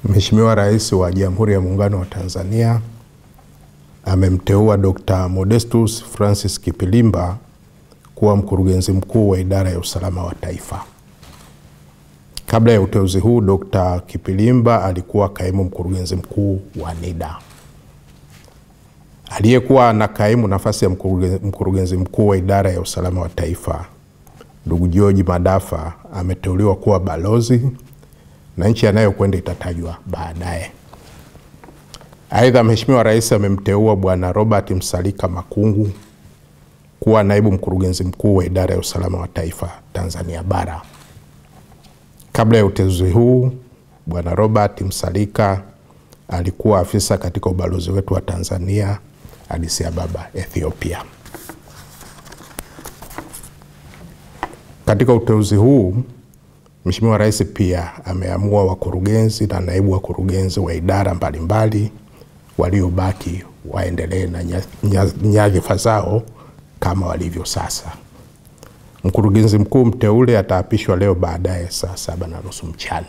Mheshimiwa Rais wa Jamhuri ya Muungano wa Tanzania amemteua Dr. Modestus Francis Kipilimba kuwa mkurugenzi mkuu wa Idara ya Usalama wa Taifa. Kabla ya uteuzi huu, Dr. Kipilimba alikuwa kaimu mkurugenzi mkuu wa NIDA. Aliyekuwa na kaimu nafasi ya mkurugenzi mkuu wa Idara ya Usalama wa Taifa, ndugu George Madafa, ameteuliwa kuwa balozi na nchi anayokwenda itatajwa baadaye. Aidha, Mheshimiwa Rais amemteua Bwana Robert Msalika Makungu kuwa naibu mkurugenzi mkuu wa Idara ya Usalama wa Taifa Tanzania Bara. Kabla ya uteuzi huu, Bwana Robert Msalika alikuwa afisa katika ubalozi wetu wa Tanzania Addis Ababa, Ethiopia. Katika uteuzi huu, Mheshimiwa Rais pia ameamua wakurugenzi na naibu wakurugenzi wa idara mbalimbali waliobaki waendelee na nyadhifa zao kama walivyo sasa. Mkurugenzi mkuu mteule ataapishwa leo baadaye saa 7:30 mchana.